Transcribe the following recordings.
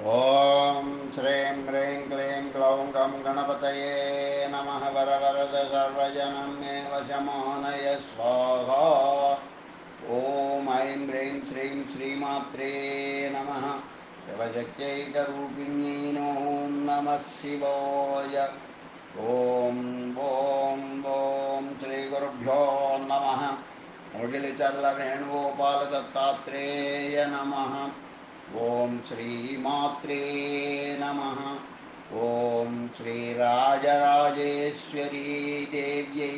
ओम श्रीं ह्रीं क्लीं ग्लौं गं गणपतये नमः। वरवरद सर्वजनं मे वशमानय स्वाहा। ॐ ऐं ह्रीं श्रीं श्रीमात्रे नमः। शिवशक्त्यैकरूपिण्यै ॐ नमः शिवाय। ॐ ॐ श्रीगुरुभ्यो नमः। मुरलीचरवेणुगोपालदत्तात्रेय नमः। ओम श्रीमात्रे नमः। ओम श्रीराजराजेश्वरी देव्यै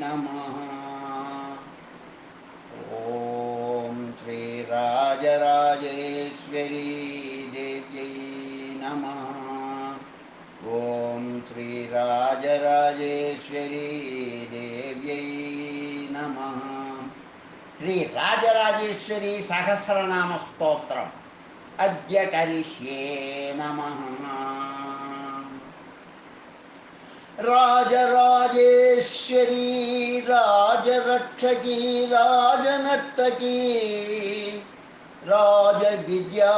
नमः। ओम श्रीराजराजेश्वरी देव्यै नमः। ओम श्रीराजराजेश्वरी देव्यै नमः। श्री राजराजेश्वरी सहस्रनाम स्तोत्रम् अद्य करिष्ये नमः। राजराजेश्वरी राजरक्षकी राजनर्तकी राजविद्या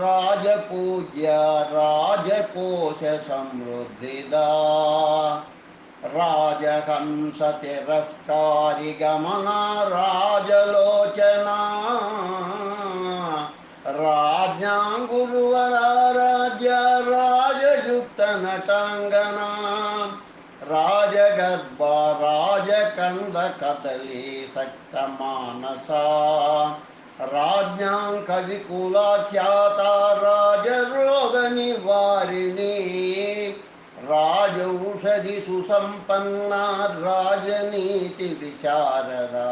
राजपूज्या राजकोश समृद्धिदा राजहंस तिरस्कारी गमना राजलोचना राज्ञांगुरुवराराध्या राजयुक्त नटांगना राजगर्भा राजकंद कदली सक्त मानसा राज्ञां कविकुलाख्याता राजरोग निवारिणी राजौषधि सुसंपन्ना राजनीति विशारदा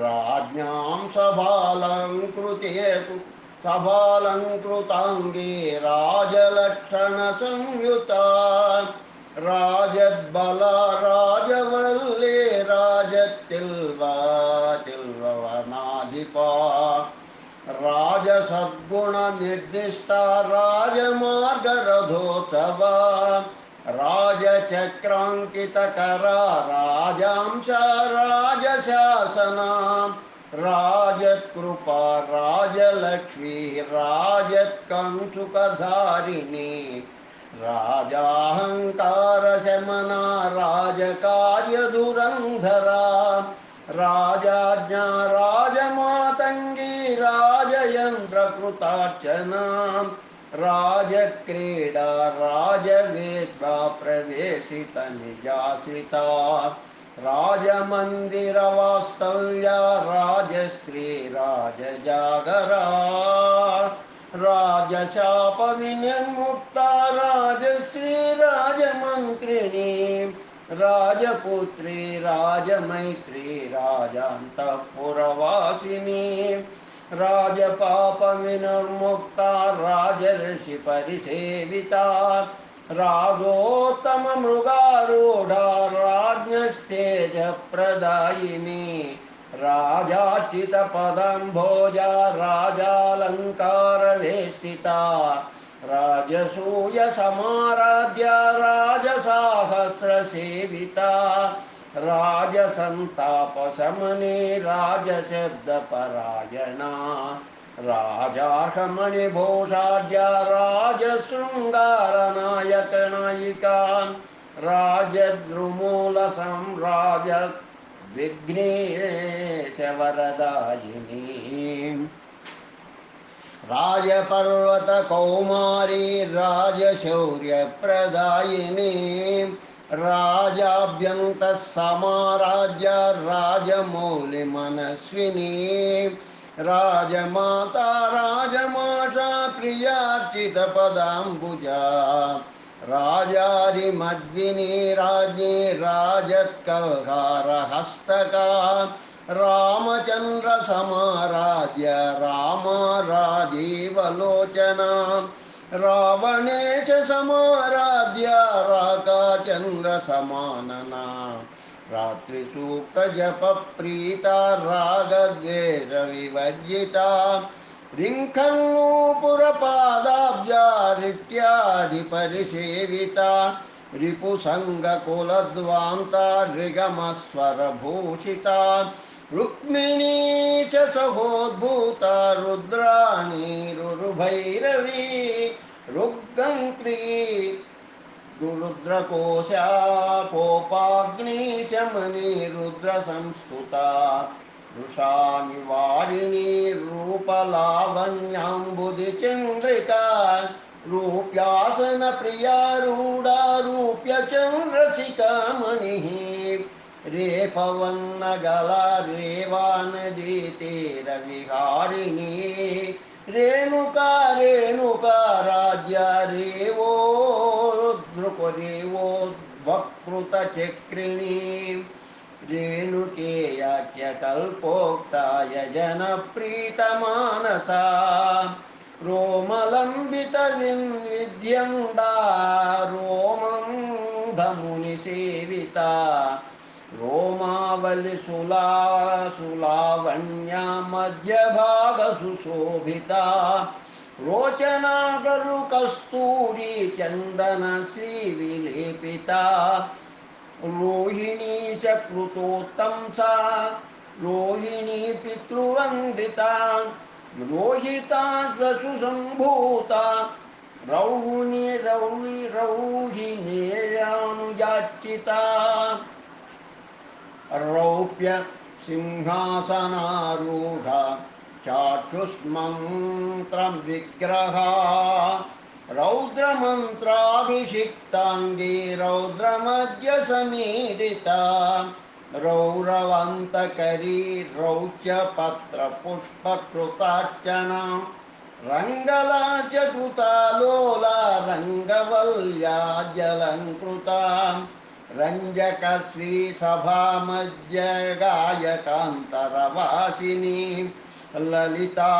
राज्ञां सभालंकृतांगे राजलक्षण संयुता राजद्बला राजवल्ले राजतिल्ववनाधिपा राजसद्गुण निर्दिष्टा राजमार्गरथोत्सवा राजचक्रांकितकरा राजांशा राजशासना राजत्कृपा राजलक्ष्मी राजत्कंसुकधारिणी राजाहंकारशमना राजकार्यधुरंधरा राजाज्ञा राजमातंगी राजयंत्रकृतार्चना राजक्रीडा राजवेश्वा प्रवेशित निजाश्रिता राजमन्दिरवास्तव्या राजश्री राजजागरा राजशाप विनिर्मुक्ता राजश्री राजमन्त्रिणी राजपुत्री राजमैत्री राजान्तःपुरवासिनी राजपाप विनिर्मुक्ता राजर्षि परिसेविता राजोत्तम मृगारूढ़ा राज्ञस्तेज प्रदायिनी राजाचित पदंभोजा राजालंकार वेष्टिता राजसूय समाराध्या राजसाहस्र सेविता राजसंताप शमने राजशब्द परायणा राजार्कमणिभूषाढ्या राजशृंगार नायक नायिका राजद्रुमूल सम्राज विघ्नेश वरदायिनी राजपर्वत कौमारी राजशौर्य प्रदायिनी राजाभ्यंत समाराज्य राजमौलि मनस्विनी राजमाता राजमाता प्रियार्चित पदाम्बुजा राजारिमर्दिनी राज्ञी राजत्कल्हार हस्तका रामचंद्र समाराध्य रामा राजीवलोचना रावणेश समाराध्य राकाचंद्र समानना रात्रिसूक्त जप प्रीता रागद्वेष विवर्जिता रिंखन्नूपुरपादाब्जा रित्याधिपरिसेविता रिपुसंगकुलध्वान्ता ऋगमस्वरभूषिता रुक्मिणी च सहोद्भूता रुद्राणी रुरुभैरवी रुद्गन्त्री रुद्रकोशा पोपाग्नि च मणिरुद्रसंस्तुता वृषा निवारिणी रूपलावण्याम्बुदिचन्द्रिका रूप्यासनप्रियारूढा रूप्यचन्द्रसिका मणिः रेफवन्नगला रेवानदीतीरविहारिणी रेणुका रेणुका राज्या रेवोद्धृकरेवोद्वक्कृतचक्रिणी रेणुकेयाच्य कल्पोक्ताय जनप्रीतमानसा रोमलम्बितविद्यन्दा रोमं धमुनिसेविता रोमावलिसुलावण्या मध्यभागसुशोभिता रोचनागरुकस्तूरी चन्दनश्रीविलेपिता रोहिणी च कृतोत्तंसा रोहिणी पितृवन्दिता रोहिता स्वसुसम्भूता रौहिणेयानुयाचिता रौप्य सिंहासनारूढा चाक्षुष्मन्त्रविग्रहा रौद्रमन्त्राभिषिक्ताङ्गी रौद्रमद्य समीदिता रौरवन्तकरी रौच्यपत्रपुष्पकृतार्चना रङ्गलाज्य कृता लोला रङ्गवल्ल्याज्जलङ्कृता रञ्जकश्रीसभामध्य गायकान्तरवासिनी ललिता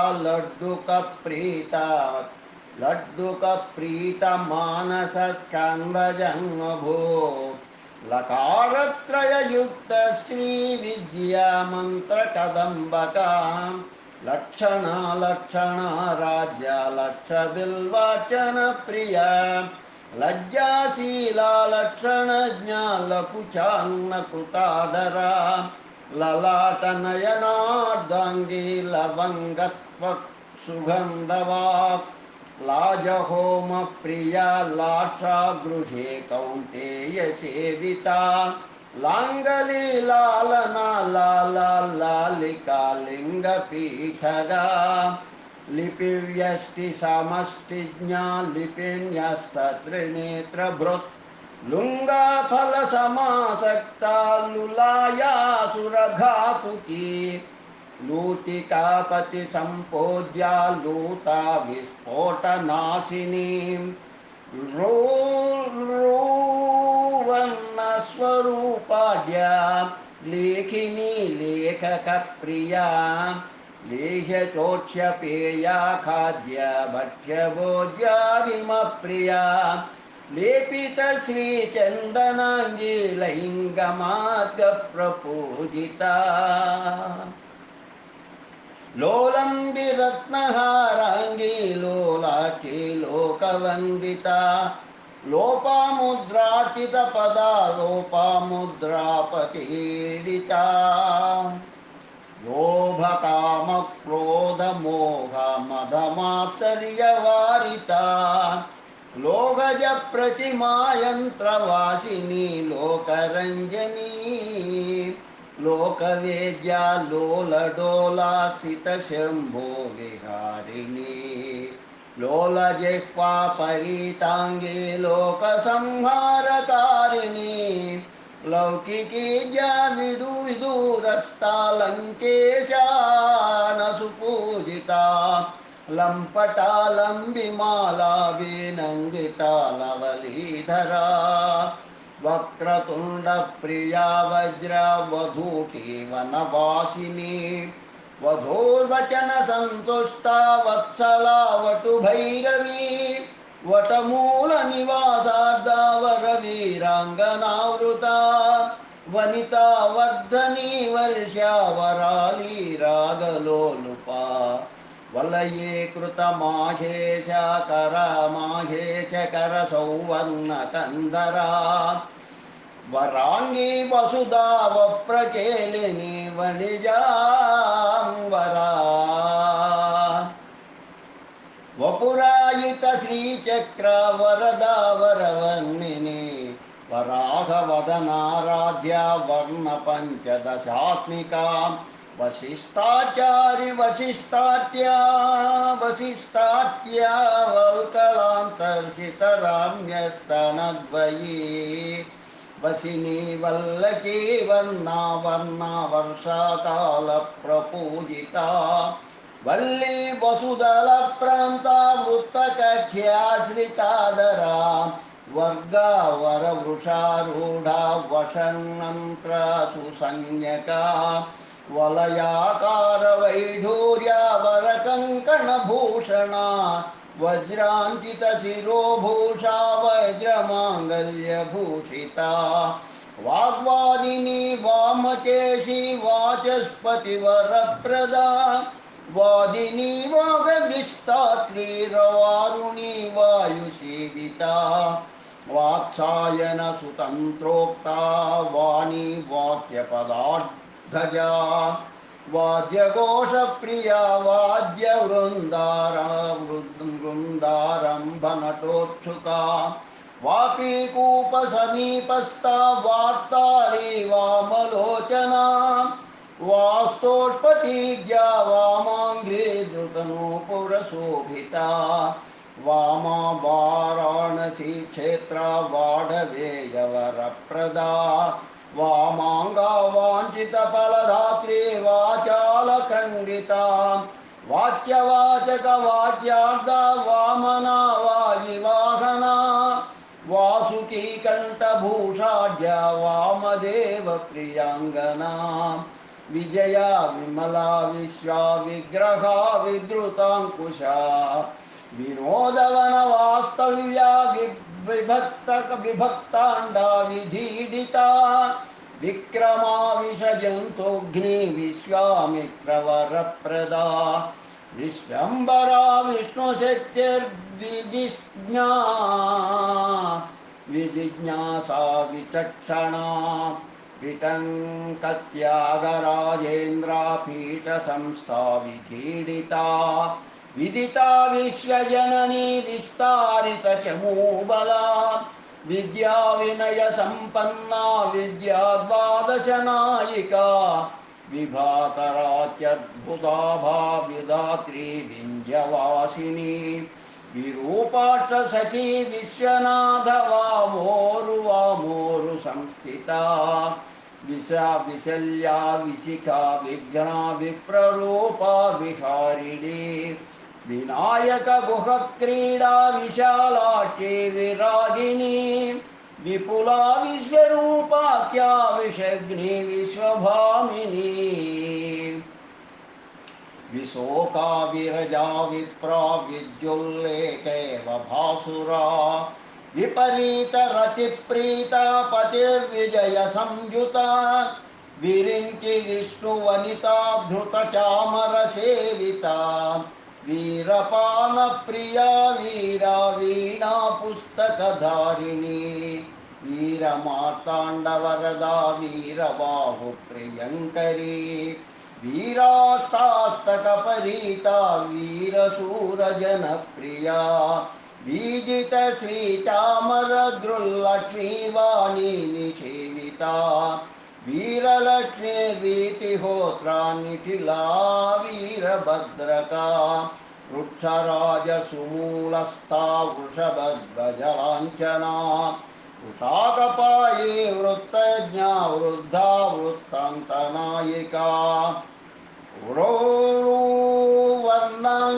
लड्डुकप्रीता मानसस्कन्दजङ्गभो लकारत्रययुक्त श्रीविद्या मन्त्रकदम्बका लक्षणा लक्षणा राज्या लक्षबिल्वाचनप्रिया लज्जाशीला लक्षणज्ञा लकुचान्नकृतादरा ललाटनयनार्धाङ्गी लवङ्गत्वसुगन्धवाक् लाजहोमप्रिया लाक्षा गृहे कौन्तेयसेविता लाङ्गलीलालना लालिका लिङ्गपीठगा लिपिव्यष्टिसमष्टिज्ञा लिपिन्यस्तत्रिनेत्रभृत् लुङ्गाफलसमासक्ता लुलायासुरघातुकी लूतिकापतिसम्पोज्या लूता विस्फोटनाशिनी रोवर्णस्वरूपाढ्या लेखिनी लेखकप्रिया लेह्यचोक्ष्यपेया खाद्या भक्ष्यभोज्यादिमप्रिया लेपितश्रीचन्दनाङ्गी लैङ्गमार्गप्रपूजिता लोलम्बिरत्नहाराङ्गी लोलाक्षी लोकवन्दिता लोपामुद्रार्चितपदा लोपामुद्रापतीडिता लोभकामक्रोधमोहमदमात्सर्यवारिता लोकजप्रतिमायन्त्रवासिनी लोकरञ्जनी लोकवेद्या लोलडोलास्थितशम्भो विहारिणी लोलजिह्वा परिताङ्गी लोकसंहारकारिणी लौकिकी विदूरस्था न सुपूजिता लम्पटा लम्बिमाला विनङ्गिता लवलीधरा वक्रतुण्डप्रिया वज्रवधूकी वनवासिनी वधोर्वचनसन्तुष्टा वत्सला वटुभैरवी वटमूलनिवासार्धा वरवीराङ्गनावृता वनिता वर्धनी वर्ष्या वराली रागलोलुपा वलये कृतमाहेश करमाहेश करसौवर्णकन्दरा वराङ्गी वसुधा वप्रकेलिनी వణిజాంబరా వపురాయిత శ్రీచక్ర వరదా వరవర్ణిని వరాహవదనారాధ్య వర్ణ పంచదశాత్మికా వశిష్టాట్యా వల్కలాంతర్హితరామ్యస్తనద్వయీ వసిని వల్లకీ వర్ణా వర్షాకాల ప్రపూజితా వల్లీ వసుదల ప్రాంత వృత్తకఠ్యాశ్రితాదరా వర్గా వరవృషారూఢా వషణ్ణంత్రా సుసంజ్ఞకా వలయాకార వైఢూర్యా వరకంకణభూషణ వజ్రాంకిత శిరోభూషా వజ్రమాంగల్యభూషితా వాగ్వాదిని వామకేశి వాచస్పతి వరప్రదా వాదిని వాగదిష్టాత్రీరవారుణి వాయుసేవితా వాత్సాయన సుతంత్రోక్తా వాణి వాక్యపదార్థజా వాద్యఘోషప్రియా వాద్యవృందారంభనటోత్సుకా వాపీకూపసమీపస్థా వార్తాళీ వామలోచనా వాస్తోష్పతిజ్ఞా వామాంగ్రీ ధృతనూపురశోభితా వామా వారాణసీ క్షేత్ర వాఢవేయవరప్రదా వామాంగా వాంఛిత ఫలధాత్రీ వాచాలఖండితా వాచ్యవాచక వాచ్యార్థ వామనా వాజివాహనా వాసుకీ కంఠభూషాఢ్య వామదేవ ప్రియాంగనా విజయా విమలా విశ్వా విగ్రహా విద్రుతాంకుశా వినోదవన వాస్తవ్యా విభక్తాండా విధీడితా విక్రమా విషజంతోగ్ని విశ్వామిత్రవరప్రదా విశ్వంబరా విజిజ్ఞాసా విచక్షణా విటంకత్యాగరాజేంద్రా పీఠసంస్థా విధీడితా విదితా విశ్వజననీ విస్తారిత చమూబలా విద్యా వినయ సంపన్నా విద్యా ద్వాదశనాయికా విభాకరాత్యద్భుతాభా విధాత్రీ వింధ్యవాసిని విరూపాక్ష సఖీ విశ్వనాథ వామోరు సంస్థితా విశల్యా విశిఖా విఘ్నా విప్రరూపా విహారిణి వినాయక గుహ క్రీడా విశాలాక్షి విరాగిణి విపులా విశ్వరూపాఖ్యా విషగ్ని విశ్వభామిని విశోకా విరజా విప్రా విద్యుల్లేఖేవ భాసురా విపరీత రతిప్రీత పతిర్విజయ సంయుత విరించి విష్ణువనితా ధృత చామర సేవిత వీరపాన ప్రియా వీరా వీణా పుస్తకధారిణి వీరమార్తాండవరదా వీరబాహు ప్రియంకరీ వీరాష్టాష్టకపరీతా వీరశూరజనప్రియా వీజిత శ్రీచామరద్రుల్లక్ష్మీవాణి నిషేవితా వీరలక్ష్మీర్వీతిహోత్రా నిఖిలా వీరభద్రకా వృక్షరాజసుమూలస్థా వృషభధ్వజలాంఛనా వృషాకపాయీ వృత్తజ్ఞా వృద్ధా వృత్తాంతనాయికా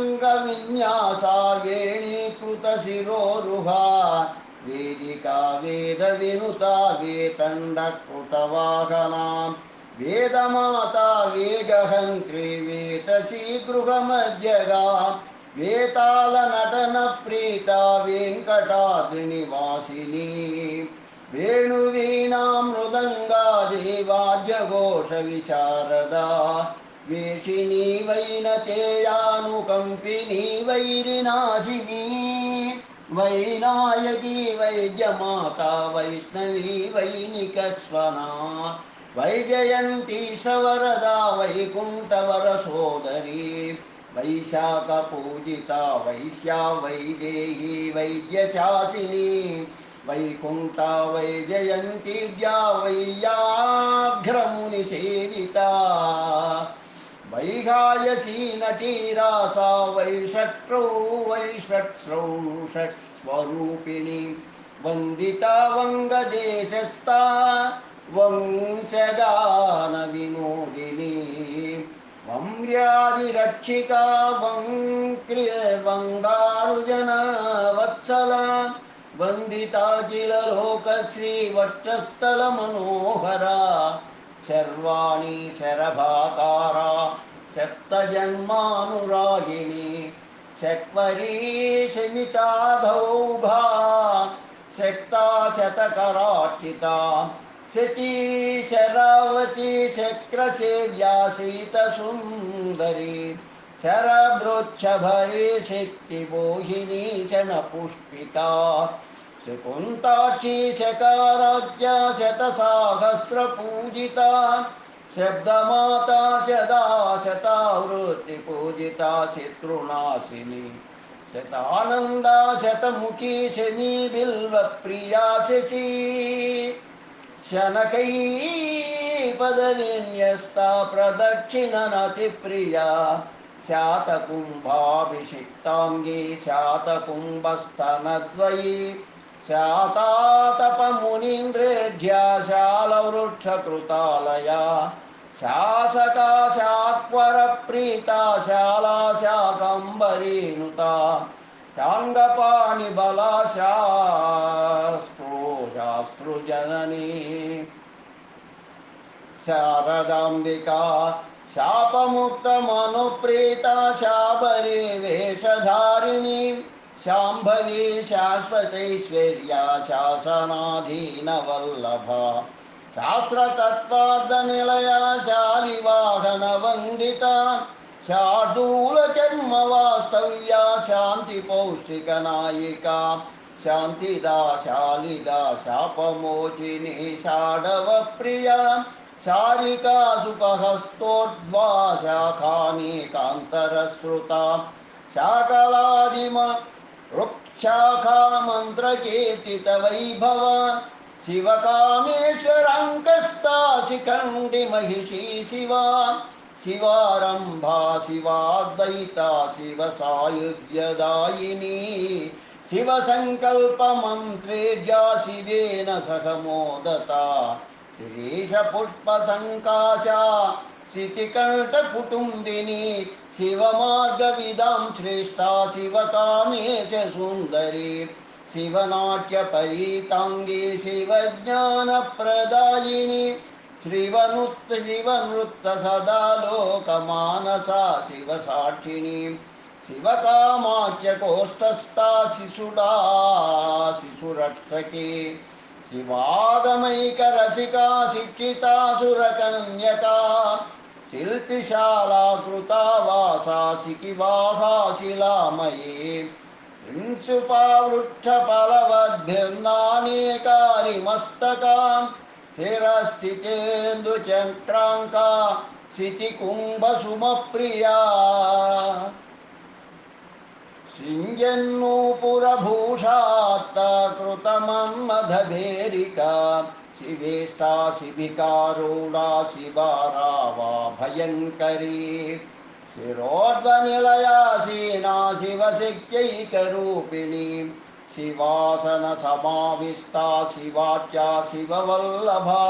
వర్ణాంగవిన్యాసా వేణీకృతశిరోరుహా వేదికా వేదవినుతా వేతండకృతవాహనా వేదమాతా వేగహంత్రీ వేతసీ గృహమధ్యగా వేతాళనటన ప్రీతా వెంకటాద్రినివాసిని వేణువీణా మృదంగాది వాద్యఘోష విశారదా వేషిణీ వైనతేయానుకంపినీ వైరినాశినీ వైనాయకీ వైద్యమాతా వైష్ణవీ వైనికస్వనా వైజయంతీశవరదా వైకుంఠవర సోదరి వైశాఖపూజితా వైశ్యా వైదేహీ వైద్యశాసిని వైకుంఠా వైజయంతివ్యా వైయాఘ్రముని సేవితా వైఘాయసీ నటీరాసా వైషట్స్రౌ షట్స్వరూపిణి వందితా వంగదేశస్థా వంశగాన వినోదిని వంద్యాదిరక్షికా వంగారుజన వత్సల వందితాఖిలలోకశ్రీ వక్షస్థల మనోహరా శర్వాణి శరభాకారా సప్తజన్మానురాగిణి శక్వరీ శమితాధౌఘా శక్తా శతకరార్చితా శచీ శరావతి చక్రసేవ్యా శీతసుందరి శరభృచ్ఛభరే శక్తిమోహినీ శనపుష్పితా శకుంతాక్షి శకారాజ్య శతసాహస్రపూజితా శబ్దమాతా సదా శతావృత్తి పూజితా శత్రునాశిని శతానందా శతముఖీ శమీ బిల్వ ప్రియా శశీ శనకై పదవిన్యస్తా ప్రదక్షిణనతిప్రియా శాతకుంభాభిషిక్తాంగీ శాతకుంభస్తనద్వయీ శాతాతపమునీంద్రేఢ్యా శాలవృక్షకృతాలయా శాసకా శాక్వరప్రీతా శాలా శాకంబరీనుతా శాంగపాణి బలా శాస్త్రుజననీ శారదాంబికా శాపముక్తమనుప్రీతా శాబరీ వేషధారిణి శాంభవీ శాశ్వతైశ్వర్యా శాసనాధీనవల్లభా శాస్త్రతత్వార్థనిలయా శాలివాహనవందితా శార్దూలచర్మవాస్తవ్యా శాంతిపౌష్టికనాయికా శాంతిదా శాలిదా శాపమోచిని షాఢవప్రియా శారికా సుఖహస్తోద్వా శాఖానీకాంతరశ్రుతా శాకలాదిమ వృక్షాఖా మంత్రకీర్తిత వైభవ శివకామేశ్వరాంకస్తా శిఖండి మహిషీ శివా శివారంభా శివాద్వైతా శివ సాయుధ్యదాయిని శివ సంకల్ప మంత్రేజ్యా శివేన సహ మోదతా శిరీష పుష్ప సంకాశా శితికంఠ కుటుంబిని శివమార్గ విదాం శ్రేష్టా శివకామేశ సుందరి శివనాట్య పరీతాంగీ శివజ్ఞాన ప్రదాయిని శివనృత్త సదా లోకమానసా శివ సాక్షిని శివకామాఖ్య కోష్టస్థా శిశుడా శిశురక్షకి శివాగమైక రసికా శిక్షితా సురకన్యకా శిల్పిశాలా కృతా వాసా శిఖివాహా శిలామయీ హింసుపావృక్షఫలవద్భిర్నానేకారిమస్తకా స్థిరస్థితేందుచక్రాంకా శితికుంభసుమప్రియా సింజన్నూపురభూషాత్త కృతమన్మథభేరికా శివేష్టా శిబికారూఢా శివారావా భయంకరీ శిరోధ్వనిలయాసీనా శివశక్త్యైకరూపిణి శివాసన సమావిష్టా శివాచ్యా శివవల్లభా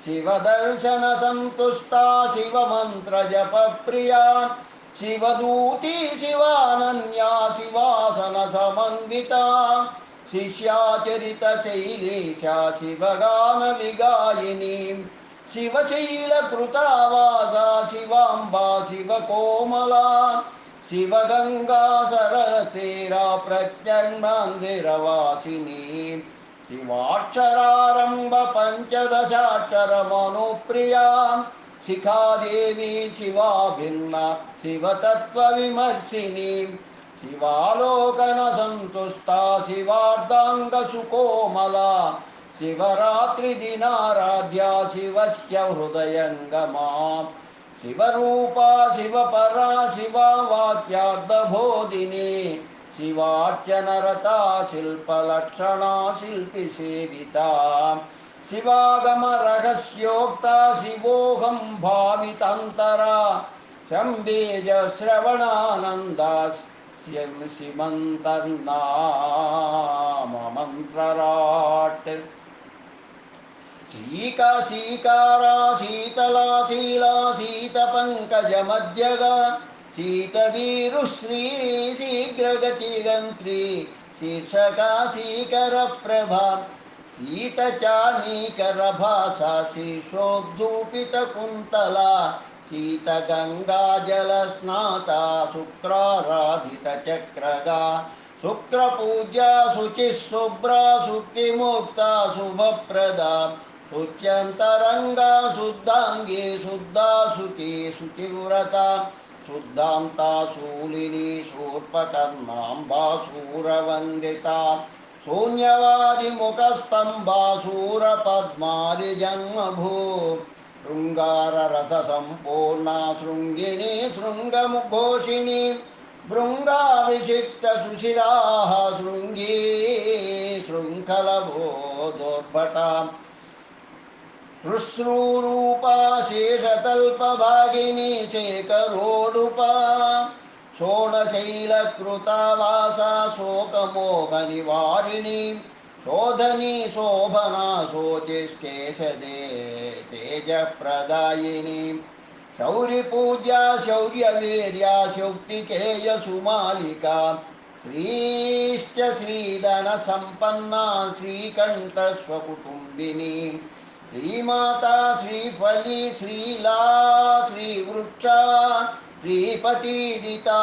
శివదర్శన సంతుష్టా శివమంత్ర జప ప్రియా శివదూతి శివానన్యా శివాసన సమన్వితా శిష్యాచరిత శైలేశా శివగాన విగాయిని శివశైల కృతావాసా శివాంబా శివకోమలా శివగంగా సరసేరా ప్రత్యంగమందిరవాసిని శివాక్షరారంభ పంచదశాక్షర మనోప్రియా శిఖాదేవి శివాభిన్న శివతత్వ విమర్శిని శివాలోకన సంతుష్టా శివార్ధాంగ సుకోమలా शिवरात्रिदिनाराध्या शिवस्य हृदयङ्गमा शिवरूपा शिवपरा शिवा वाक्यार्थबोधिनी शिवार्चनरता शिल्पलक्षणा शिल्पिसेविता शिवागमरहस्योक्ता शिवोऽहं भावितान्तरा शम्बेजश्रवणानन्दा श्रीमन्तर्नाममन्त्रराट् शीकारा शीतला शीला शीतपङ्कजमध्यगा शीतवीरुश्री शीघ्रगतिगन्त्री शीर्षका शीकरप्रभा शीतचामीकरभासा शीर्षोद्धूपितकुन्तला शीतगङ्गाजलस्नाता शुक्राराधितचक्रगा शुक्रपूज्या शुचिः शुभ्रा शुक्तिमुक्ता शुभप्रदा शुच्यन्तरङ्गा शुद्धाङ्गी शुद्धा शुचि शुचिव्रता शुद्धान्ता शूलिनी शूर्पकर्णाम्बा शूरवन्दिता शून्यवादिमुखस्तम्भा शूरपद्मारिजन्मभू शृङ्गाररससम्पूर्णा शृङ्गिनी शृङ्गमुघोषिणी भृङ्गाभिषिक्तसुशिराः शृङ्गी शृङ्खलबोधोर्भटा शुश्रूरूपा शेषतल्पभागिनी शेखरोडुपा षोडशैलकृता वासा शोकमोहनिवारिणी शोधनी शोभना शोचिष्केशदे तेजप्रदायिनी शौर्यपूज्या शौर्यवीर्या शौक्तिकेयसुमालिका श्रीश्च श्रीधनसम्पन्ना श्रीकण्ठस्वकुटुम्बिनी श्रीमाता श्रीफली श्रीला श्रीवृक्षा श्रीपतीडिता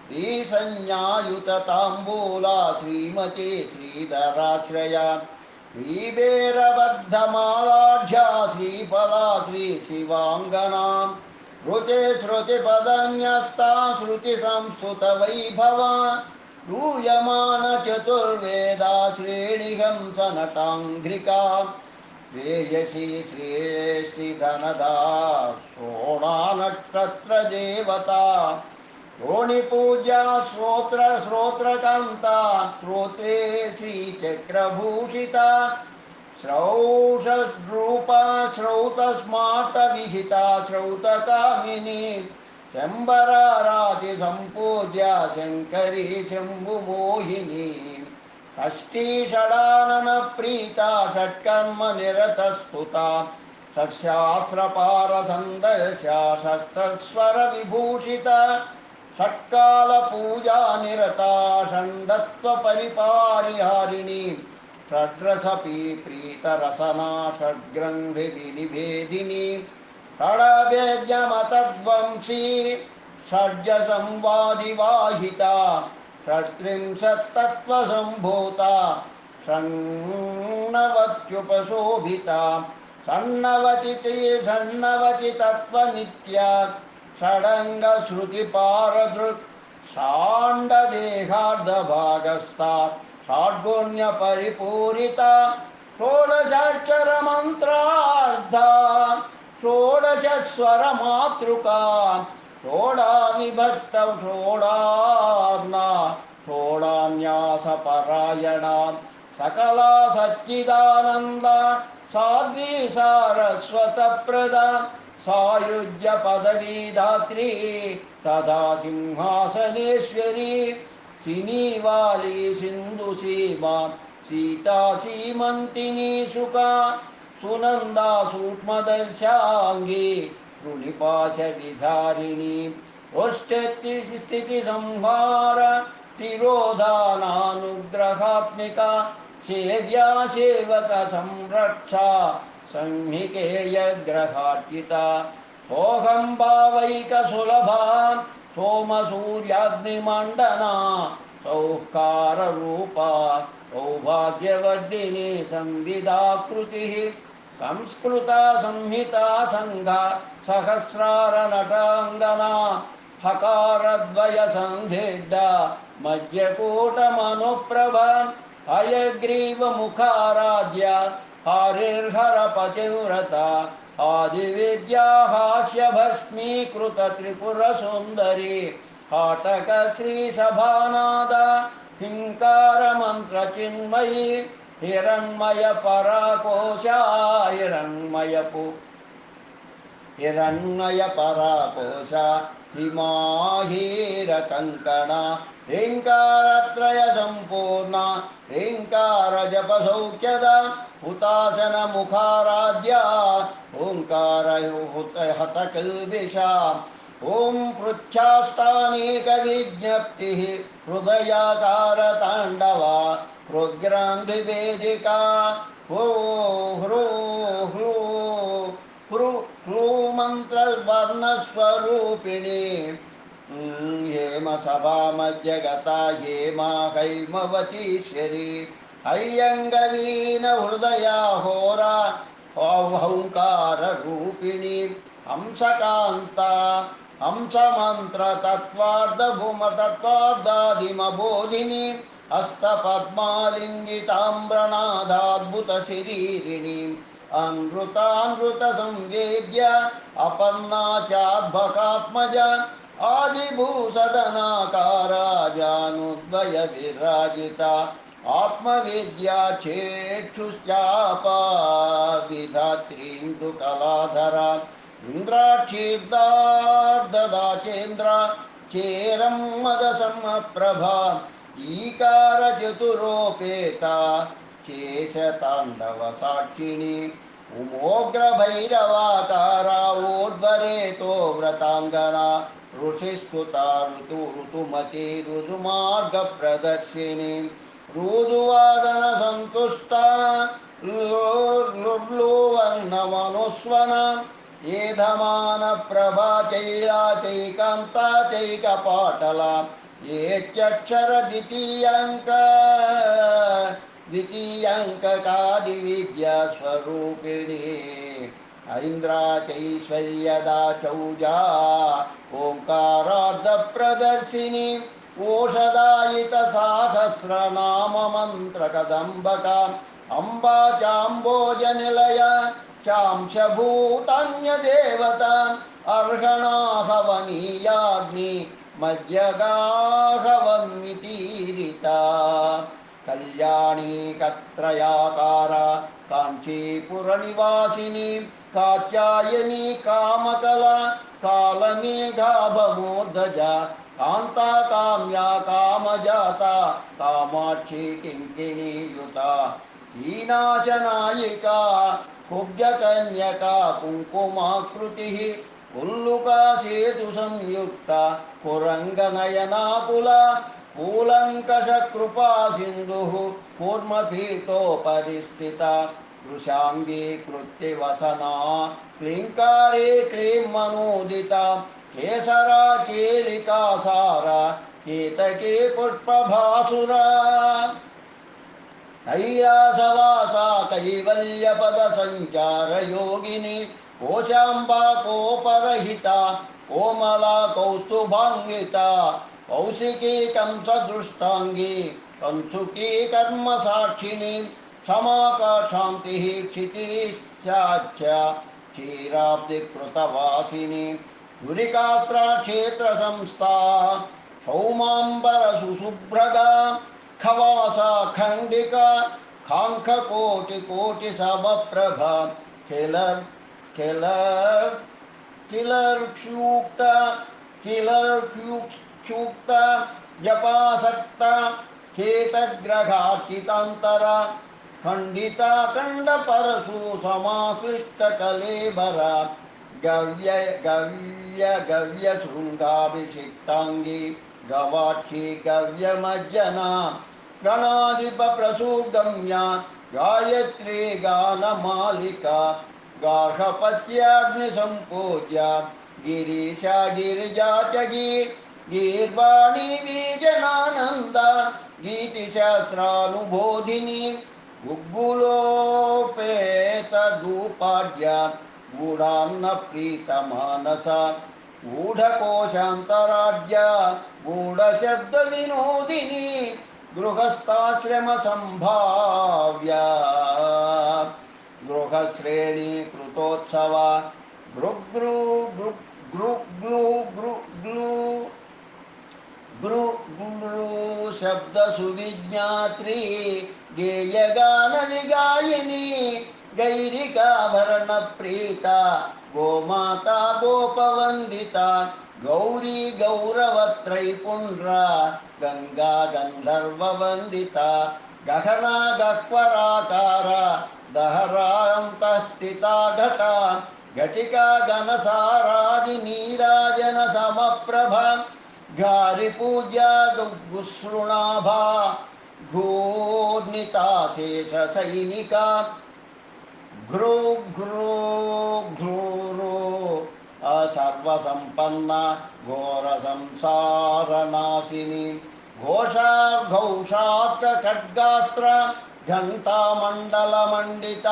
श्रीसंज्ञायुतताम्बूला श्रीमती श्रीधराश्रया श्रीबेरबद्धमालाढ्या श्रीफला श्रीशिवाङ्गना श्रुते श्रुतिपदन्यस्ता श्रुतिसंस्तुतवैभवा श्रूयमाणचतुर्वेदा श्रेणिहंसनटाङ्घ्रिका श्रेयसी श्रेष्ठिधनदा शोणानक्षत्रदेवता श्रोणिपूज्या श्रोत्रकान्ता श्रोत्रे श्रीचक्रभूषिता श्रौषरूपा श्रौतस्मार्तविहिता श्रौतकामिनी शम्बरारातिसम्पूज्या शङ्करी शम्भुमोहिनी षष्टिषडाननप्रीता षट्कर्मनिरतस्तुता षट्शास्त्रपारसन्दर्श्या षष्ठस्वरविभूषिता षट्कालपूजा निरता षण्डत्वपरिपारिहारिणी षड्रसपी प्रीतरसना षड्ग्रन्थिविनिभेदिनी षडभेद्यमतध्वंसी षड्जसंवादिवाहिता षट्त्रिंशत्तत्त्वसम्भूता षण्णवत्युपशोभिता षण्णवति तत्त्वनित्या षडङ्गश्रुतिपारदृक् षाण्डदेहार्धभागस्था षड्गुण्यपरिपूरिता षोडशाक्षरमन्त्रार्था षोडशस्वरमातृका षोडाविभक्त षोडार्णा षोडान्यासपरायणा सकला सच्चिदानन्दा साध्वी सारस्वतप्रदा सायुज्य पदवीधात्री सदा सिंहासनेश्वरी सिनीवाली सिन्धुसीमा सीता सीमन्तिनी सुखा सुनन्दा सूक्ष्मदर्शाङ्गी रुणिपाशविधारिणी स्थितिसंहार तिरोधानानुग्रहात्मिका सेव्या सेवक संरक्षा संहिकेयग्रहार्चिता सोऽहं भावैकसुलभा सोमसूर्याग्निमण्डना सौःकाररूपा सौभाग्यवर्धिनी संविदाकृतिः संस्कृता संहिता संघा सहस्रारनटाङ्गना हकारद्वयसन्धिग्धा मध्यकूटमनुप्रभा हयग्रीवमुखाराध्य हरिर्हरपतिव्रता आदिविद्या हास्यभस्मीकृत त्रिपुरसुन्दरी हाटक श्रीसभानाद हिङ्कारमन्त्रचिन्मयी हिरण्मय पराकोशा हिरण्मय पराकोश हिमाहीरकङ्कणा ह्रीङ्कारत्रय सम्पूर्ण ह्रीङ्कार जपसौख्यद हुताशनमुखाराध्या ओङ्कार हतकिल्बिषा ॐ पृच्छाष्टानेकविज्ञप्तिः हृदयाकारताण्डवा हृद्ग्रन्थिवेदिका हो ह्रो ह्रो ह्रू ह्रूमन्त्रवर्णस्वरूपिणी हेम सभामध्यगता हेमा हैमवतीश्वरी अय्यङ्गवीन हृदया होरा हौङ्काररूपिणी हंसकान्ता हंसमन्त्रतत्त्वार्धभूमतत्त्वार्धादिमबोधिनी हस्तपद्मालिङ्गिताम्रनादाद्भुतशरीरिणी अनृतानृतसंवेद्य अपन्ना चाद्भकात्मज आदिभूसदनाकारा जानुद्वय विराजिता आत्मविद्या चेक्षुश्चापा विधात्रीन्दुकलाधरा इन्द्राक्षीर्दार्ददाचेन्द्र चेरं मदसमप्रभा ईकारचतुरोपेता शेषताण्डवसाक्षिणी उमोग्रभैरवाकारा ऊर्ध्वरेतो व्रताङ्गना ऋषिस्तुता ऋतुमती ऋजुमार्गप्रदर्शिनी ऋजुवादनसन्तुष्टा लुर्लुवर्णमनुस्वना एधमानप्रभा चैलाचैकान्ता चैकपाटला द्वितीयङ्ककादिविद्यास्वरूपिणी ऐन्द्राचैश्वर्यदा चौजा ओङ्कारार्धप्रदर्शिनी ओषधायितसाहस्रनाममन्त्रकदम्बका अम्बा चाम्बोजनिलय चांशभूतान्यदेवता अर्हणाहवनीयाग्नि मज्जगाहवमितीरिता कल्याणी कत्रयाकारा काञ्चीपुरनिवासिनी कात्यायनी कामकला कालमेघाभमोर्धजा कान्ता काम्या कामजाता कामाक्षी किङ्किणीयुता हीनाशनायिका कुब्जकन्यका कुङ्कुमाकृतिः उल्लुका सेतुसंयुक्ता कुरङ्गनयनाकुला कूलङ्कषकृपा सिन्धुः कूर्मपीठोपरिस्थिता वृषाङ्गीकृत्यवसना क्लीङ्कारे क्लीं केसरा केलिकासारा केतके पुष्पभासुरा कैलासवासा कैवल्यपदसञ्चारयोगिनी कोशाम्बा कोपरहिता कोमला कौस्तुभान्विता कौशिकी कंसदृष्टाङ्गी कंसुकी कर्मसाक्षिणी क्षमाकाशान्तिः क्षितिश्चाच्च क्षीराब्धिकृतवासिनी धुरिकास्त्रा क्षेत्रसंस्था सौमाम्बरसुशुभ्रगा खवासा खण्डिका खाङ्खकोटिकोटिसमप्रभा किलर्क्ष्यूक्ता जपासक्ता केतग्रहार्चितान्तरा खण्डिता खण्डपरशु समाश्लिष्टकलेबरा गव्यशृङ्गाभिषिक्ताङ्गी गवाक्षी गव्यमज्जना गणाधिपप्रसूगम्या गायत्री गानमालिका गार्हपत्याग्निसम्पूज्य गिरीशा गिरिजा च गीर्वाणी बीजनानन्द गीतिशास्त्रानुबोधिनी गुग्गुलोपेतधूपाढ्या गूढान्नप्रीतमानसा गूढकोशान्तराढ्या गूढशब्दविनोदिनी గృహస్థాశ్రమ సంభావ్య గృహశ్రేణీ కృతోత్సవ గృగృ గృ గృ గ్లు గృ గ్లు గృ గృ శబ్ద సువిజ్ఞాత్రి గేయగాన విగాయిని గైరికాభరణ ప్రీత గోమాత గోపవందిత గౌరీ గౌరవత్రైపుండ్ర గంగా గంధర్వవందిత గహనా గహ్వరాకార దహరాంతస్థితా ఘట ఘటికా గణసారాది నీరాజన సమప్రభ గారి పూజ్యా గుసృణాభా ఘోర్ణితా శేష సైనిక ఘ్రూ ఘ్రూ ఘ్రూరో సర్వసంపన్న ఘోర సంసారనాశిని ఘోషాఘౌషాక్ష ఖడ్గాస్త్ర ఘంటామండలమండిత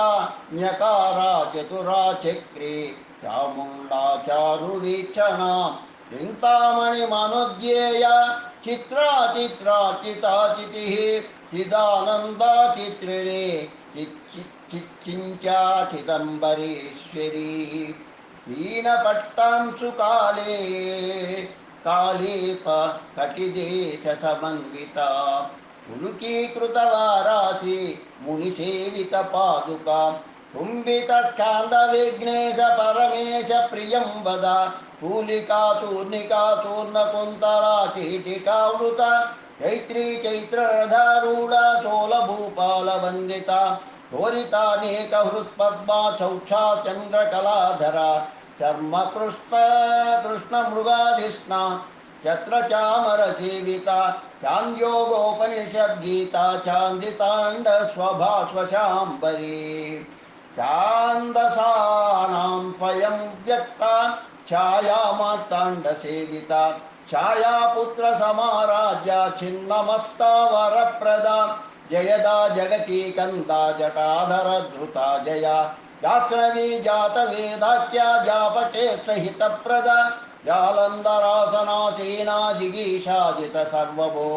న్యకారా చతురా చక్రీ చాముండా చారువీక్షణ చింతామణి మనోజ్ఞేయ చిత్రా చిత్రాచితాచితి చిదానందా చిత్రిణి చిచ్చించా చిదంబరీశ్వరీ హీనపట్టాంశు కాళే కాళీప కటిదేశ సమన్విత పులుకీకృత వారాసి మునిసేవిత పాదుక కుంభిత స్కాంద విఘ్నేశ పరమేశ ప్రియం వద పూలికా తూర్ణికా తూర్ణ కుంతలా చీటికావృత చైత్రీ చైత్రరథారూఢ చోళ భూపాల వందిత తోరితానేక హృత్పద్మా చౌక్షా చంద్రకళాధర చర్మ కృష్ణ కృష్ణ మృగాధిష్ణ ఛత్ర చామర సేవిత చాంద్యోగోపనిషద్గీత చాందితాండ స్వభాస్వశాంబరీ ఛాందసానాం స్వయం వ్యక్త ఛాయామార్తాండ సేవిత ఛాయాపుత్ర సమారాజ్య చిన్నమస్తా వరప్రద జయదా జగతి కందా జటాధర ధృత జయ జాహ్నవీ జాత వేదాఖ్య జాపచేష్ట హితప్రద జాలంధరాసనాసీనా జిగీషాజిత సర్వభో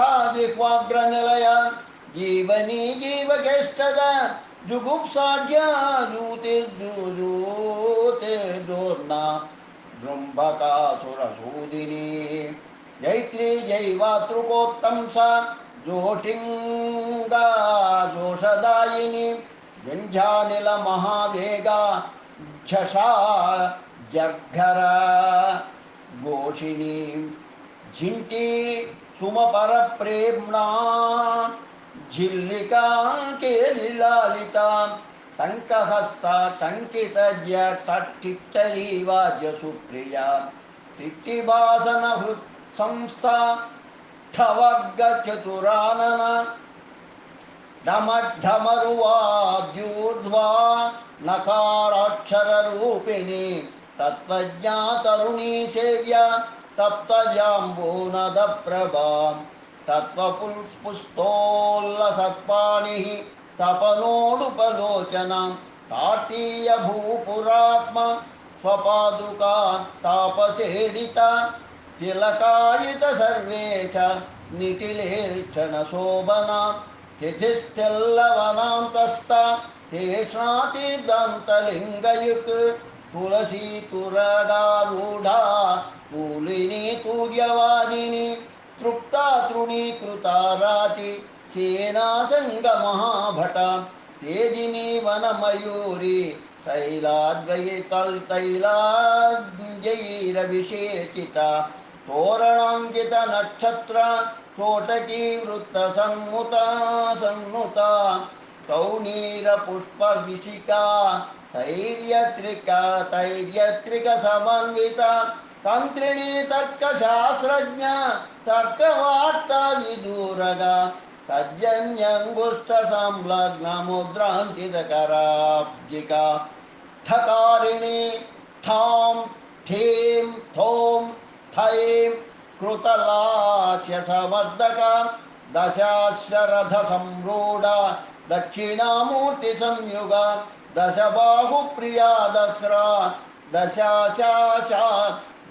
జిష్ణోర్జిహాజిహ్వాగ్రనిలయ జీవనీ జీవకేష్టద జుగుప్సాఢ్యూతిర్జూతిర్జోర్ణ బృంభకాసురసూదిని జైత్రీ జైవాతృకోత్తంస జోషింగా జోషదాయిని జంఝానిల మహావేగా ఝషా జర్ఘర ఘోషిణి ఝింటి సుమపర ప్రేమ్ణా ఝిల్లికా కేలిలాలిత టంకహస్త టంకితజ్య టట్టిట్టరీ వాద్య సుప్రియ టిట్టిభాసన హృత్ సంస్థ ఠవర్గ చతురానన ఢమఢమరువాద్యూర్ధ్వా నకారాక్షరరూపిణి తత్వజ్ఞాతరుణీ సేవ్య తప్తజాంబూనద ప్రభా తత్వపుష్పుస్తోల్లసత్పాణి తపనోడుపలోచన తాటీయ భూపురాత్మ స్వపాదుకా తాపసేడిత తిలకాయుత సర్వేశ నిఖిలేక్షణ శోభన తిథిస్థెల్లవనాంతస్థ తేష్ణాతీర్థాంతలింగయుక్ తులసీ తురగారూఢా పూలిని తూర్యవాదిని తృప్తా తృణీకృతారాతి సేనాసంగ మహాభట తేజిని వనమయూరి తైలాద్వైతైలాద్యైరభిషేచిత తోరణాంకిత నక్షత్ర తోటకీ వృత్త సన్నుత కౌనీర పుష్ప విశికా తైర్యత్రిక సమన్విత తంత్రిణీ తర్కశాస్త్రజ్ఞ తర్కవార్త విదూరగ సజ్జన్యంగుష్ట సంలగ్న ముద్రాంకితకరాబ్జిక ఠకారిణి థాం థీం థోం థైం కృతలాస్య సమర్దక దశాశ్వరథ సంరూఢ దక్షిణామూర్తి సంయుగ దశబాహు ప్రియా దస్రా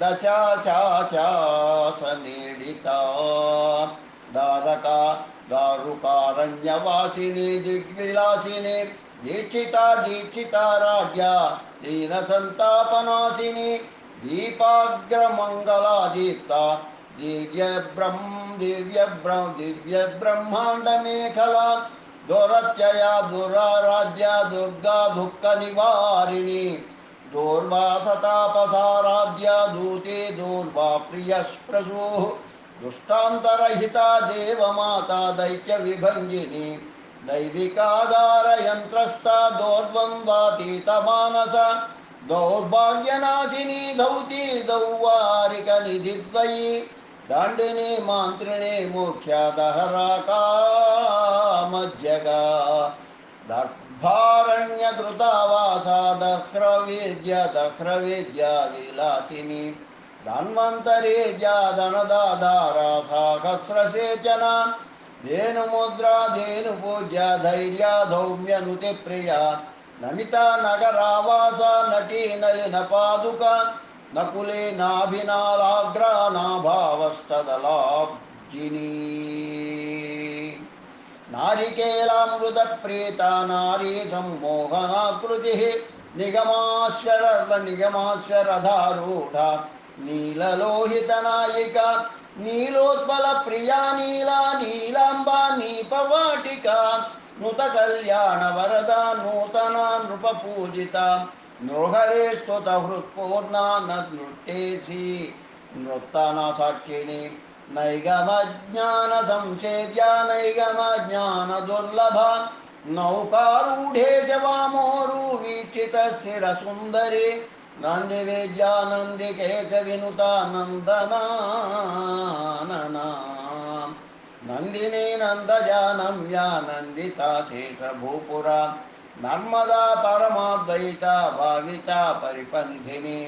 దశాశాసనేడితా దారక దారుకారణ్యవాసిని దిగ్విలాసిని దీక్షితా దీక్షితారాధ్య దీన సంతాపనాశిని దీపాగ్రమంగళాదీప్త దివ్యబ్రహ్మాండమేఖలా దౌరత్యయా దురారాధ్య దుర్గా దుఃఖ నివారిణి దూర్వాసతాపసారాధ్య దూతే దూర్వా ప్రియస్ప్రసూ దుష్టాంతరహితా దేవమాతా దైత్య విభంజిని దైవికాగారయంత్రస్థ దౌర్ద్వంద్వాతీత మానస దౌర్భాగ్యనాశిని దౌతి దౌవారిక నిధిద్వయి దాండిని మాంత్రిణి ముఖ్యదహరాకామజ్జగా దర్భారణ్యకృతావాసా దహ్రవేద్య విలాసిని ధన్వంతరేజ్యా ధనదాధారా సహస్రసేచన ధేనుముద్రా ధేనుపూజ్య ధైర్య ధౌమ్యనుతి ప్రియ నమిత నగరావాస నటీ నలిన పాదుక నకులే నాభినాలాగ్రా నాభావస్తదలాబ్జిని నారికేలామృత ప్రీత నారీ సమ్మోహనాకృతి నిగమాశ్వరధారూఢ నీలలోహిత నాయిక నీలోత్పల ప్రియా నీలా నీలాంబా నీపవాటిక నుత కళ్యాణ వరద నూతన నృప పూజిత నృహరే స్తుత హృత్పూర్ణ నృత్యేసి నృత్తన సాక్షిణి నైగమజ్ఞాన సంసేవ్య నైగమజ్ఞాన దుర్లభ నౌకారూఢే జవామోరు వీక్షిత శిర సుందరి నంది విద్యానందికేశ వినుత నందనాననా నందిని నందజానమ్య నందిత శేష భూపుర నర్మదా పరమాద్వైత భావిత పరిపంథిని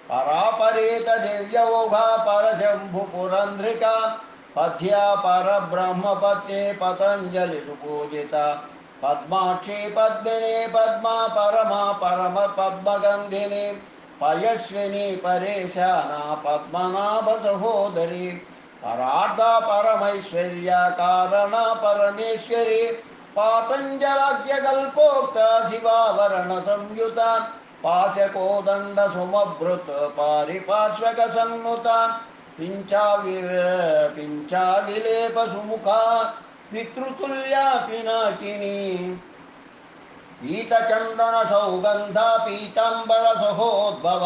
పరాపరేత దివ్యౌఘ పరశంభు పురంధ్రిక పథ్యా పరబ్రహ్మపత్ని పతంజలి సుపూజిత పద్మాక్షి పద్మిని పద్మా పరమా పరమ పద్మగంధిని పయస్విని పరేశాన పద్మనాభ సహోదరి పరార్థ పరమైశ్వర్య కారణ పరమేశ్వరి పాతంజలాద్యకల్పోక్త శివావరణ సంయుత పాశకోదండ సుమభృత్ పారిపార్శ్వక సన్నుత పించా విలేప సుముఖ పితృతుల్యా పినాకిని పీతచందన సౌగంధ పీతాంబర సహోద్భవ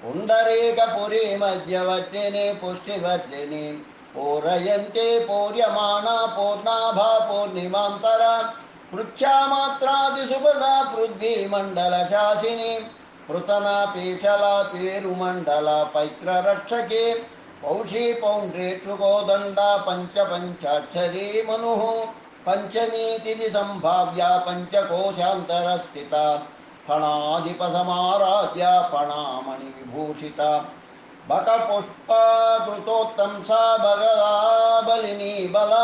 పుండరీకపురీ మధ్యవర్తిని పుష్టివర్ధిని పూరయంతే పూర్యమాణ పూర్ణాభా పూర్ణిమాంతర పృచ్ఛామాత్రాదిశుభదా పృథ్వీ మండల శాసిని పృతన పేచల పేరుమండల పైత్రరక్షకే పౌషీ పౌండ్రేక్షుకోదండ పంచాక్షరీ మను పంచమీ తిథి సంభావ్య పంచకోశాంతర స్థిత ఫణాధిప సమారాధ్య ఫణామణి విభూషిత బక పుష్ప కృతోత్తంస బగలాబలిని బల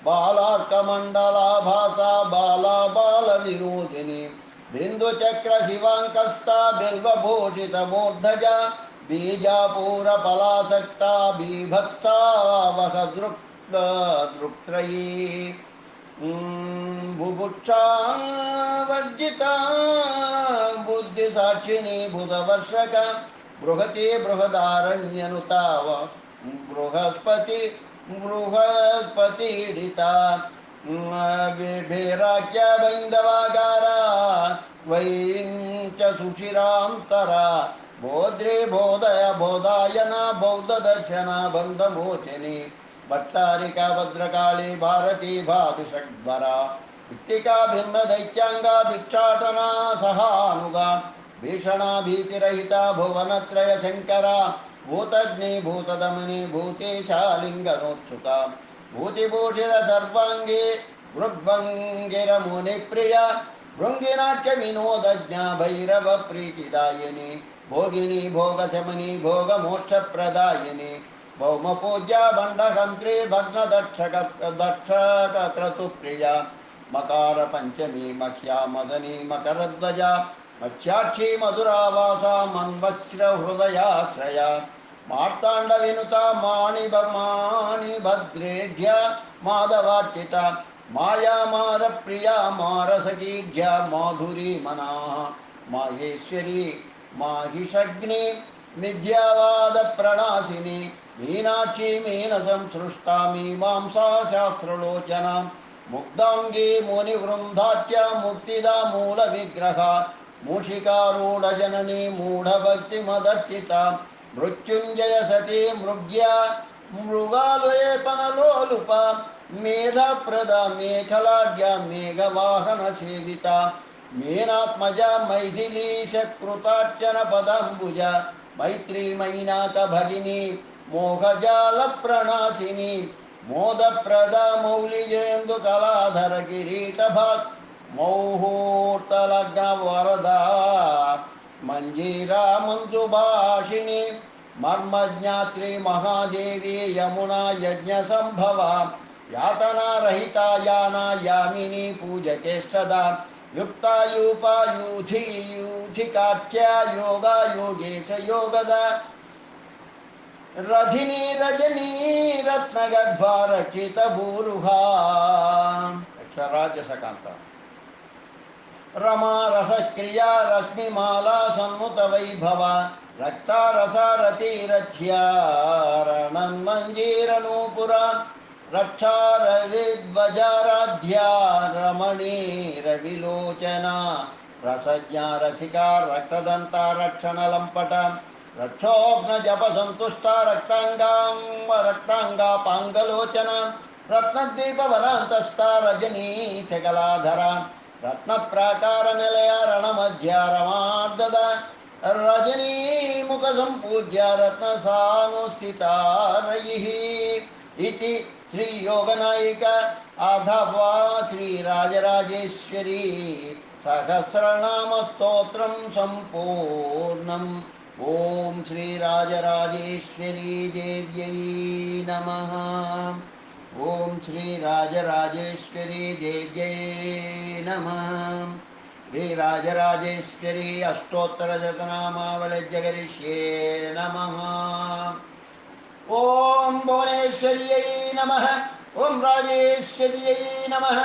బాలార్కమండలాభాస బాలా బాల వినోదిని బిందుచక్ర శివాంకస్త బిల్వభూషిత మూర్ధజ బీజాపూర పలాసక్త బీభత్సావహ దృక్త్రయీ బుభుక్షా వర్జిత బుద్ధి సాక్షిని భుతవర్షక బృహతి బృహదారణ్యనుతావ బృహస్పతిడిత భేరాఖ్య బైందవాగార వైంచ సుషిరాంతర బోధ్రే బోధాయన బౌద్ధ దర్శన బంధమోచని భట్టారిక భద్రకాళి భారతీ భావిషడ్వర ఇత్తికా భిన్న దైత్యాంగ భిక్షాటన సహానుగా భీషణ భీతిరహిత భువనత్రయ శంకర భూతగ్ని భూతదమని భూతేశాలింగనోత్సుక భూతిభూషిత సర్వాంగి వృగ్భంగిర ముని ప్రియ భృంగినాట్య వినోదజ్ఞ భైరవ ప్రీతిదాయిని భోగిని భోగశమని భోగమోక్షప్రదాయిని భౌమపూజ్య బండహంత్రి భగ్నదక్షక క్రతుప్రియ మకార పంచమి మహ్యా మదనీ మకరధ్వజ మత్స్యాక్షి మధురావాస మన్వశ్ర హృదయాశ్రయ मार्तांड विनुता माणि भद्रेढ्य माधवार्चिता माया मार प्रिया मारसकीढ्य माधुरी मना माहेश्वरी माहिषग्नि मिथ्यावाद प्रणाशिनी मीनाक्षी मीन संसृष्टा मीमांसा शास्त्रलोचना मुग्धांगी मुनिवृंदाख्य मुक्तिदा मूल विग्रह मूषिकारूढ़ जननी मूढ़ भक्ति मदर्चिता मृत्युंजय सती मृग्या मृगालयपनलोलुप मेधप्रदा मेखलाढ्या मेघवाहन सेविता मेनात्मजा मैथिली शकृतार्चन पदाम्बुजा मैत्री मैनाक भगिनी मोहजाल प्रणाशिनी मोदप्रदा मौलिगेन्दु कलाधर किरीटभाग मुहूर्तलग्न वरदा मंजीरा मंजुभाषिणी मर्मज्ञात्री महादेवी यमुना यज्ञ संभवा यातना रहिता याना यामिनी पूजकेष्टदा युक्तायुपायूधि यूधिकाख्या योगा योगेश योगदा रथिनी रजनी रत्नगर्भा रचित भूरुहा राज्यसकांत रमा रसक्रिया रश्मिमाला सन्मुत वैभवा रक्ता रसारति रथ्यारणन्मञ्जीरनूपुरा रक्षा रविध्वजाराध्या रमणी रविलोचना रसज्ञा रसिका रक्तदंता रक्षणलंपटा रक्षोघ्न जप संतुष्टा रक्तांगा पांगलोचना रत्नदीप वनांतस्था रजनी सकलाधरा रत्न प्राकार निलया रणमध्या रमार्ददा रजनी मुख संपूज्य रत्न सानुस्थिता रयिः इति श्री योगनायिका अथवा श्री राजराजेश्वरी सहस्रनाम स्तोत्रम संपूर्णम्। ओम श्री राजराजेश्वरी देव्यै नमः। ओम श्री राजराजेश्वरी देव्यै नमः। श्री राजराजेश्वरी अष्टोत्तर शतनामावली जगरिष्ये नमः। ओम भुवनेश्वर्यै नमः। ओम राजेश्वर्यै नमः।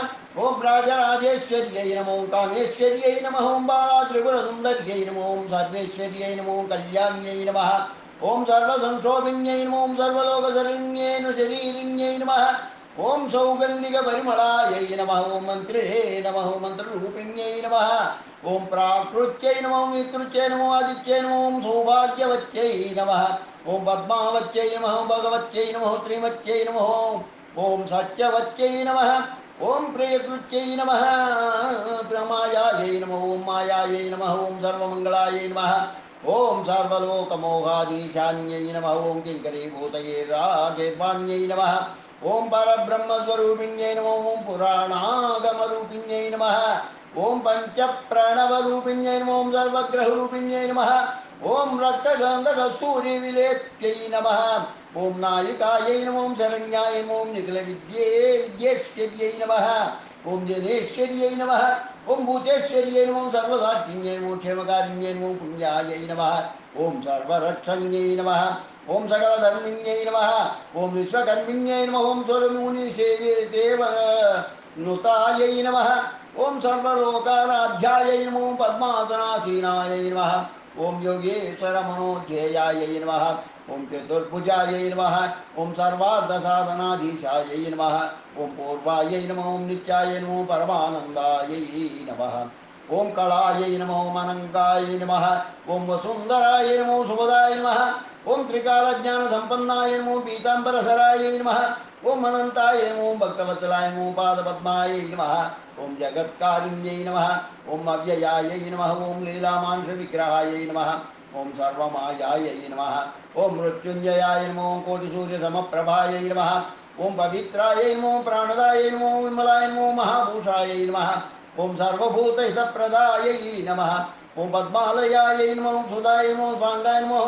ओम राजराजेश्वर्यै नमो कामेश्वर्यै नमः। ओम बाला त्रिपुरसुन्दर्यै नमो। ओम सर्वेश्वर्यै नमो कल्याण्यै नमः। ओम सर्वसंक्षोभिन्यै नमो। ओम सर्वलोकशरण्यै शरीरिण्यै नमः। ओम सौगंधिक परिमलायै नमः। ओम मंत्रे नमः। ओम मंत्ररूपिण्यै नमः। ओम प्राकृत्यै नमः। ओम विकृत्यै नमो। आदित्यै नमः। ओम सौभाग्यवत्यै नमः। ओम पद्मावत्यै नमः। भगवत्यै नमः। श्रीमत्यै नमः। ओम सत्यवत्यै नमः। ओम प्रियकृत्यै नमः। प्रमायायै नमः। ओम मायायै नमः। ओम सर्वमंगलायै नमः। ओम सर्वलोकमोहाधीशान्यै नमः। ओम किङ्करीभूतये रागेर्वाण्यै नमः। ओम परब्रह्मस्वरूपिण्यै नमः। ओम पुराणागमरूपिण्यै नमः। ओम पंचप्रणवरूपिण्यै नमः। ओम सर्वग्रहरूपिण्यै नमः। ओम रक्तगन्धकस्तूरिविलेप्यै नमः। ओम नायिकायै नमः। ओम शरण्यायै नमः। ओम विद्येश्वर्यै नमः। ओम जनेश्वर्यै नमः। ओम भूतेश्वर्यै नमः। ओम सर्वसाक्षिण्यै नमः। क्षेमकारिण्यै नमः। पुण्यायै नमः। ओम सर्वरक्षण्यै नमः। ओम सकलधर्मिण्यै नमः। ओम विश्वकर्मिण्यै नमः। ओम स्वरमुनिसेविदेवनुतायै नमः। ओम सर्वलोकाराध्यायै नमः। ओम पद्मासनासीनायै नमः। ओम योगेश्वर मनोध्येयायै नमः। ओम चतुर्भुजायै नमः। ओम सर्वार्धसाधनाधीशायै नमः। ओम पूर्वायै नमः। ओम नित्यायै नमः। परमानन्दायै नमः। ओम कलायै नमः। ओम अनङ्गायै नमः। ओम वसुन्धरायै नमः। सुभदाय नमः। ओम त्रिकालज्ञानसम्पन्नाय नमः। पीताम्बरधरायै नमः। ओम अनन्ताय नमः। ओम भक्तवत्सलाय नमः। पादपद्मायै नमः। ओम जगत्कारिण्यै नमः। ओम अव्ययायै नमः। ओम लीलामांसविग्रहायै नमः। ओम सर्वमायायै नमः। ओम मृत्युंजयाय नमः। ओम कोटिसूर्यसमप्रभायै नमः। ओम पवित्रायै नमः। प्राणदायै नमः। विमलाय नमः। महाभूषायै नमः। ओम सर्वभूतहितप्रदायै नमः। ओम पद्मालयायै नमः। ओम सुधाय नमः। स्वांगाय नमः।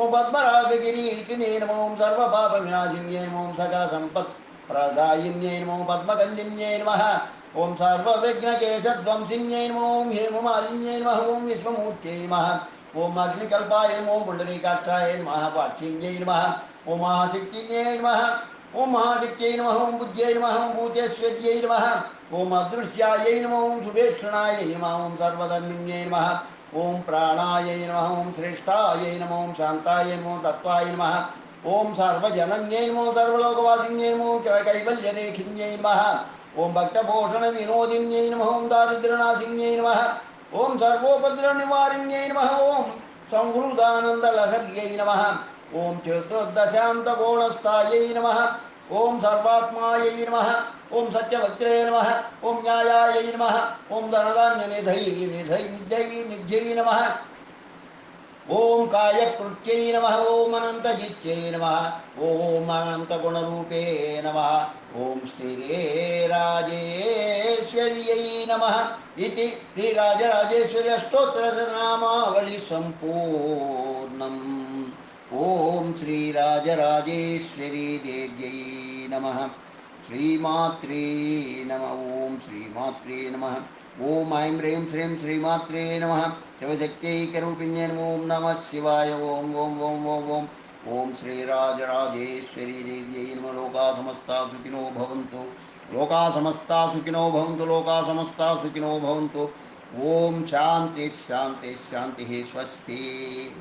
ओम पद्मरागगिरीटिने नमः। ओम सर्वपापविनाशिन्यै नमः। ओम सकलसम्पत्प्रदायिन्यै नमः। ओम पद्मगन्धिन्यै नमः। ओम सर्वविघ्नकेशध्वंसिन्यै नमः। ओम हेममालिन्यै नमः। ओम विश्वमूर्त्यै नमः। ओम अग्निकल्पाय नमः, ओम पुंडरीकाक्षाय नमः, पाक्षिण्यै नमः, ओम महाशक्तिन्यै नमः, ओम महाशक्त्यै नमः, ओम बुद्ध्यै नमः, ओम भूतेश्वर्यै नमः, ओम अदृश्यायै नमः, ओम शुभेक्षणायै नमः, ओम सर्वधर्मिण्यै नमः, ओम प्राणायै नमः, ओम श्रेष्ठायै नमः, ओम शान्तायै नमः, तत्त्वाय नमः, ओम सर्वजनन्यै नमः, सर्वलोकवासिन्यै नमः, कैवल्यरेखिन्यै नमः, ओम भक्तभूषण विनोदिन्यै नमः, ओम दारिद्र्यनाशिन्यै नमः, ओम सर्वोपद्रवनिवारिण्यै नमः, ओम संहृदानन्दलहर्यै नमः, ओम चतुर्दशान्तगोणस्थायै नमः, ओम सर्वात्मायै नमः, ओम सत्यवक्त्रे नमः, ओम न्यायायै नमः, ओम धनधान्यनिधयै नमः, ओम कायकृत्यै नमः, ओम अनन्तजित्यै नमः, ओम अनन्तगुणरूपे नमः, ओम श्रीराजेश्वर्यै नमः इति श्रीराजराजेश्वरी अष्टोत्तरनामावली सम्पूर्णम्। ओम श्रीराजराजेश्वरी देव्यै नमः। श्रीमात्रे नमः। ओम श्रीमात्रे नमः। ओम ऐं ह्रीं श्रीं श्रीमात्रे नमः। शिवशक्त्यैकरूपिण्यै नमो नमः शिवाय। ओम ओम ओम ओम ओम ओम श्रीराजराजेश्वरी देव्यै नमः। लोकाः समस्ताः सुखिनो भवन्तु। लोकाः समस्ताः सुखिनो भवन्तु। लोकाः समस्ताः सुखिनो भवन्तु। ओम शांति शांति शांति। स्वस्ति।